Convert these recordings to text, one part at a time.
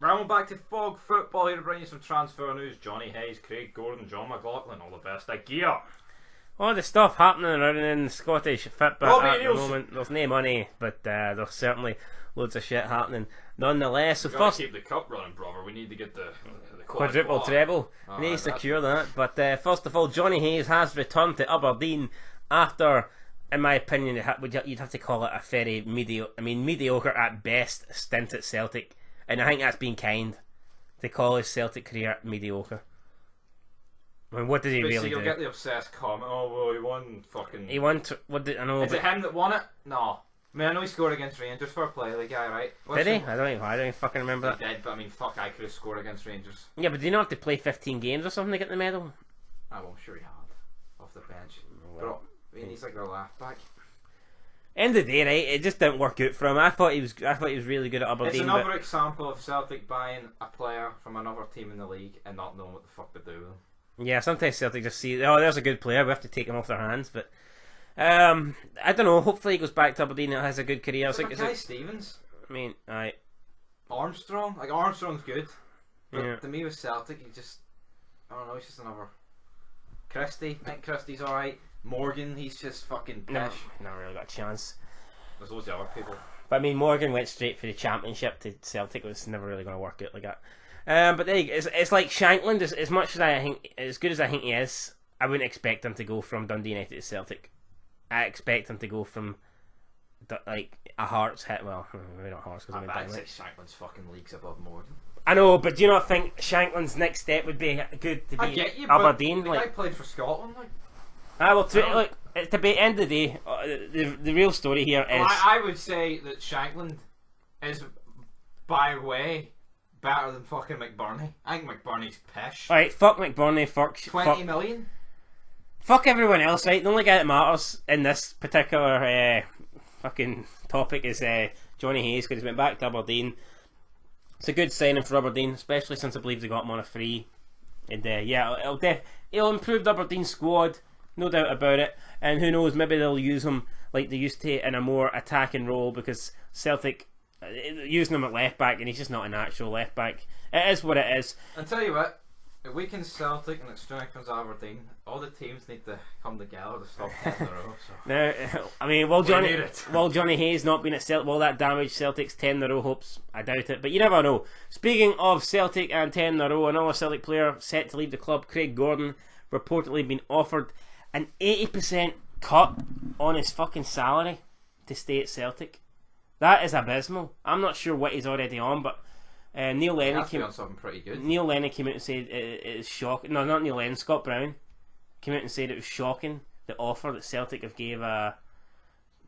Welcome back to Fog Football. Here to bring you some transfer news. Jonny Hayes, Craig Gordon, John McLaughlin, all the best of gear. All the stuff happening around in Scottish Fitbit at the moment. There's no money, but there's certainly loads of shit happening nonetheless. So first, keep the cup running, brother. We need to get the quadruple treble. We need to secure that. But first of all, Jonny Hayes has returned to Aberdeen after, in my opinion, you'd have to call it a very mediocre at best stint at Celtic. And I think that's been kind to call his Celtic career mediocre. I mean, what did he really do? You'll get the obsessed comment. Oh well, he won fucking. He won. What did I know? Is it him that won it? No. I mean, I know he scored against Rangers. Fair play, the guy, right? Did he? I don't even fucking remember that. He did, but I mean, fuck, I could have scored against Rangers. Yeah, but do you not have to play 15 games or something to get the medal? Oh, well, I'm sure he had off the bench. Well, but I mean, he's like their left back. End of the day, right? It just didn't work out for him. I thought he was really good at Aberdeen. It's another example of Celtic buying a player from another team in the league and not knowing what the fuck to do with him. Yeah, sometimes Celtic just see, oh, there's a good player, we have to take him off their hands. But I don't know. Hopefully, he goes back to Aberdeen and has a good career. It's like Stevens. I mean, Armstrong's good, but to me with Celtic, he just, I don't know. He's just another Christie. I think Christie's all right. Morgan, he's just fucking pish. Not really got a chance. There's loads of other people. But I mean, Morgan went straight for the championship to Celtic. It was never really going to work out like that. But there you go. It's like Shankland. As much as I think, as good as I think he is, I wouldn't expect him to go from Dundee United to Celtic. I expect him to go from like a Hearts hit. Well, maybe not Hearts because I'd say Shankland's fucking leagues above Morgan. I know, but do you not think Shankland's next step would be good to be Aberdeen? The guy played for Scotland, like. Look, at the end of the day, the real story here is. Well, I would say that Shankland is, by way, better than fucking McBurney. I think McBurney's pish. Alright, fuck McBurney, fuck 20 million? Fuck everyone else, right? The only guy that matters in this particular fucking topic is Jonny Hayes, because he went back to Aberdeen. It's a good signing for Aberdeen, especially since I believe they got him on a free. And it'll improve the Aberdeen squad. No doubt about it, and who knows, maybe they'll use him like they used to in a more attacking role, because Celtic using him at left back and he's just not a natural left back. It is what it is. I'll tell you what, it weakens Celtic and it strengthens Aberdeen. All the teams need to come together to stop 10 in a row. So. Now, I mean, will Jonny Hayes not being at Celtic, will that damage Celtic's 10 in a row hopes? I doubt it, but you never know. Speaking of Celtic and 10 in a row, another Celtic player set to leave the club, Craig Gordon, reportedly been offered an 80% cut on his fucking salary to stay at Celtic. That is abysmal. I'm not sure what he's already on, but Neil Lennon came on something pretty good. Neil Lennon came out and said it is shocking. No, not Neil Lennon. Scott Brown came out and said it was shocking, the offer that Celtic have gave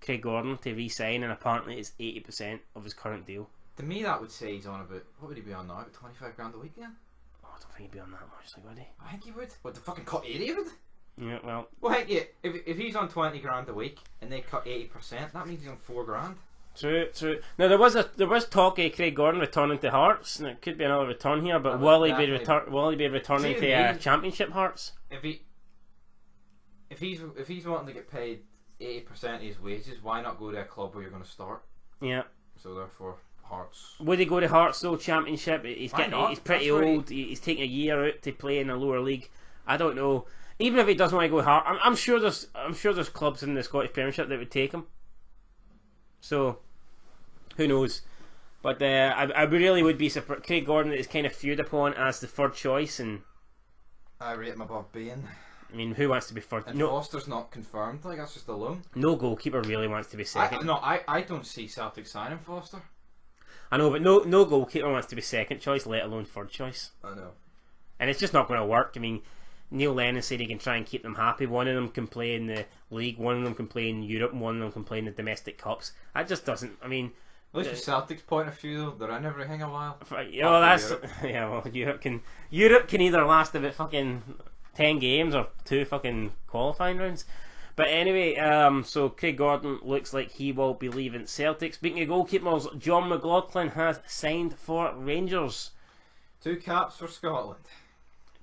Craig Gordon to re-sign, and apparently it's 80% of his current deal. To me, that would say he's on about, what would he be on now? About 25 grand a week then? Oh, I don't think he'd be on that much, like, would he? I think he would. What, the fucking cut 80 of it? Yeah, well, if he's on 20 grand a week and they cut 80%, that means he's on 4 grand. True. Now there was talk of Craig Gordon returning to Hearts, and it could be another return here. But will he be returning to Championship Hearts? If he's wanting to get paid 80% of his wages, why not go to a club where you're going to start? Yeah. So therefore, Hearts. Would he go to Hearts though? Championship. He's pretty old. He's taking a year out to play in a lower league. I don't know. Even if he doesn't want to go hard, I'm sure there's clubs in the Scottish Premiership that would take him. So, who knows? But I really would be surprised. Craig Gordon is kind of viewed upon as the third choice, and I rate him above Bain. I mean, who wants to be third? And Foster's not confirmed. Like, that's just a loan. No goalkeeper really wants to be second. I don't see Celtic signing Foster. I know, but no goalkeeper wants to be second choice, let alone third choice. I know. And it's just not going to work. I mean, Neil Lennon said he can try and keep them happy. One of them can play in the league, one of them can play in Europe, and one of them can play in the domestic cups. That just doesn't. I mean, at least from Celtic's point of view, they're in everything a while. Europe can either last about fucking 10 games or 2 fucking qualifying rounds. But anyway, so Craig Gordon looks like he will be leaving Celtic. Speaking of goalkeepers, John McLaughlin has signed for Rangers. 2 caps for Scotland.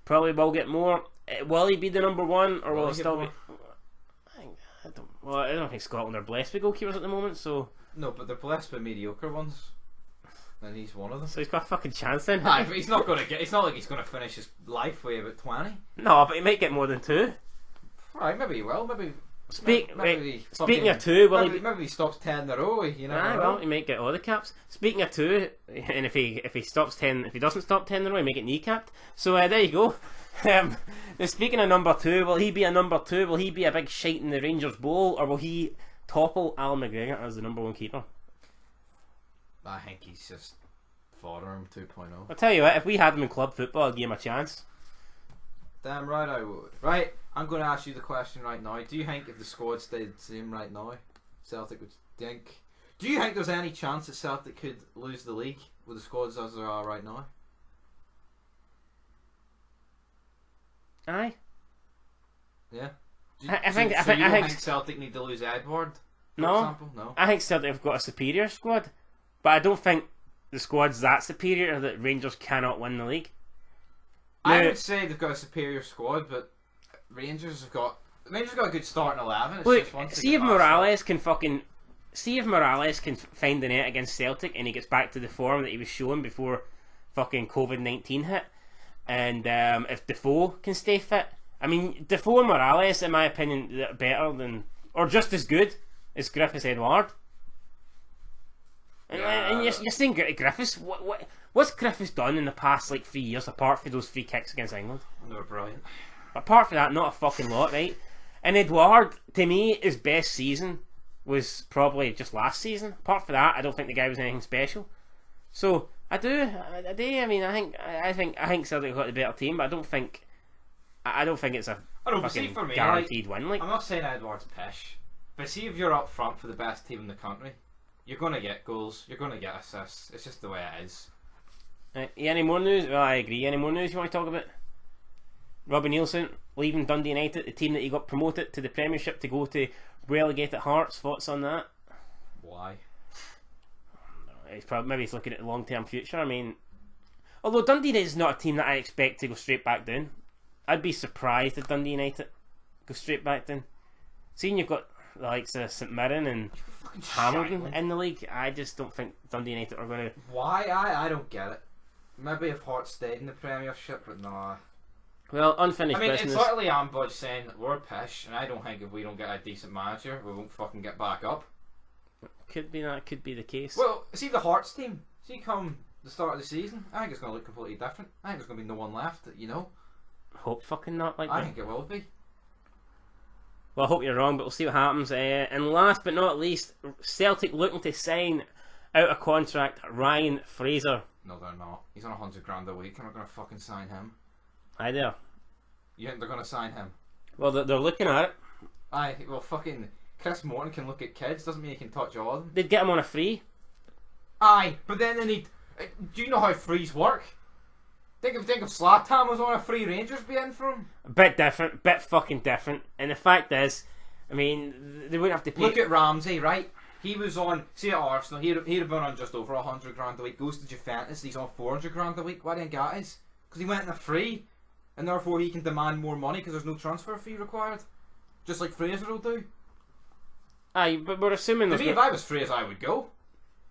Probably will get more. Will he be the number one, or will it still be? I don't think Scotland are blessed with goalkeepers at the moment. So no, but they're blessed with mediocre ones. and he's one of them. So he's got a fucking chance then. Aye, but he's not going to get. It's not like he's going to finish his life with about 20. No, but he might get more than 2. Right, maybe he will. Maybe. Speaking fucking, of 2, well, maybe he stops 10 in a row. You know. Aye, well, he might get all the caps. Speaking of 2, and if he stops 10, if he doesn't stop 10 in a row, he might get kneecapped. So there you go. Now, speaking of number 2, will he be a number 2? Will he be a big shite in the Rangers bowl, or will he topple Al McGregor as the number 1 keeper? I think he's just fodder him 2.0. I'll tell you what, if we had him in club football, I'd give him a chance. Damn right I would. Right, I'm going to ask you the question right now. Do you think if the squad stayed the same right now, Celtic would think? Do you think there's any chance that Celtic could lose the league with the squads as they are right now? Aye. Yeah. I think Celtic need to lose Edward. For no. example? No. I think Celtic have got a superior squad, but I don't think the squad's that superior that Rangers cannot win the league. I Now, would say they've got a superior squad, but Rangers have got a good starting 11. It's look, just once see if Morales can find the net against Celtic and he gets back to the form that he was showing before fucking COVID-19 hit, and if Defoe can stay fit. I mean, Defoe and Morales, in my opinion, are better than, or just as good as Griffiths Edward. And you're saying Griffiths, what's Griffiths done in the past like 3 years apart from those free kicks against England? They were brilliant. Apart from that, not a fucking lot, right? And Edward, to me, his best season was probably just last season. Apart from that, I don't think the guy was anything special. So I do. I mean, I think Celtic got the better team, but I don't think it's a fucking for me, guaranteed win. Like, I'm not saying Edward's pish, but see if you're up front for the best team in the country, you're going to get goals, you're going to get assists. It's just the way it is. Any more news? Well, I agree. Any more news you want to talk about? Robbie Nielsen leaving Dundee United, the team that he got promoted to the Premiership to go to relegated Hearts. Thoughts on that? Why? Maybe he's looking at the long-term future. I mean, although Dundee is not a team that I expect to go straight back down. I'd be surprised if Dundee United go straight back down. Seeing you've got the likes of St Mirren and Hamilton in the league, I just don't think Dundee United are going to. Why? I don't get it. Maybe if Hearts stayed in the Premiership, but no. Well, unfinished business. It's literally Ambudge saying that we're pish, and I don't think if we don't get a decent manager, we won't fucking get back up. Could be that. Could be the case. Well, see the Hearts team. See come the start of the season, I think it's going to look completely different. I think there's going to be no one left. Hope fucking not. I think it will be. Well, I hope you're wrong, but we'll see what happens. And last but not least, Celtic looking to sign out of contract Ryan Fraser. No, they're not. He's on $100,000 a week, and we're going to fucking sign him. Aye, there. You think they're going to sign him? Well, they're looking at it. Aye, well, fucking Chris Morton can look at kids. Doesn't mean he can touch all of them. They'd get him on a free. Aye, but then they need. Do you know how frees work? Think of Zlatan was on a free, Rangers be in for him. A bit different, bit fucking different. And the fact is, I mean, they wouldn't have to pay. Look at Ramsey, right? He was on, see at Arsenal, he'd have been on just over $100,000 a week. Goes to Juventus, he's on $400,000 a week. Why didn't get his? Because he went in a free, and therefore he can demand more money because there's no transfer fee required. Just like Fraser will do. Aye, but we're assuming. To me, if I was Fraser, I would go.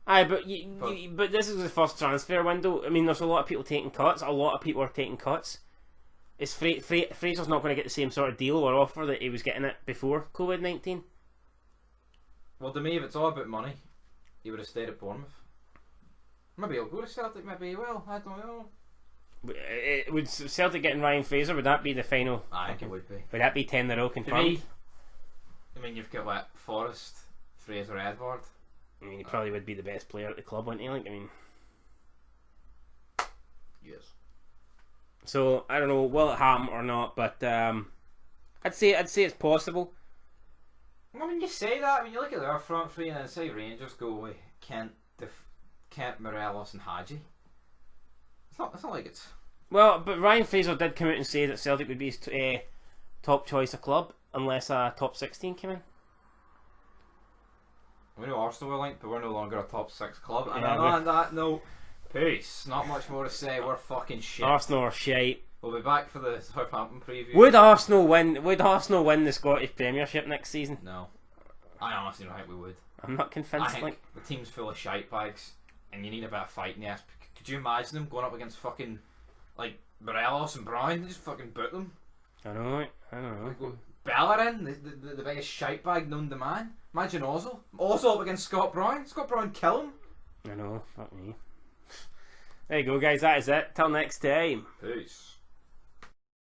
Aye, but this is the first transfer window. I mean, there's a lot of people taking cuts. A lot of people are taking cuts. Fraser's not going to get the same sort of deal or offer that he was getting it before COVID-19. Well, to me, if it's all about money, he would have stayed at Bournemouth. Maybe he'll go to Celtic. Maybe he will. I don't know. Would Celtic getting Ryan Fraser? Would that be the final? I think it would be. Would that be 10 in a row confirmed? I mean, you've got what, Forrest, Fraser, Edward. I mean, he probably would be the best player at the club, wouldn't he? Like, I mean, yes. So I don't know, will it happen or not? But I'd say it's possible. I mean, you say that. I mean, you look at their front three, and then say Rangers go with Kent, Morelos, and Hadji. It's not like it's. Well, but Ryan Fraser did come out and say that Celtic would be his top choice of club unless a top 16 came in. We know Arsenal were linked, but we're no longer a top 6 club. And Yeah, on that note, peace. Not much more to say. We're fucking shit. Arsenal are shite. We'll be back for the Southampton preview. Would Arsenal win the Scottish Premiership next season? No. I honestly don't think we would. I'm not convinced. I think the team's full of shite bags. and you need a bit of fighting. Yes, could you imagine them going up against fucking like Morelos and Brown? They just fucking boot them. I know, right? I don't know. Bellerin, the biggest shite bag known to man. Imagine Ozil up against Scott Brown. Scott Brown kill him. I know, fuck me. There you go, guys. That is it. Till next time. Peace.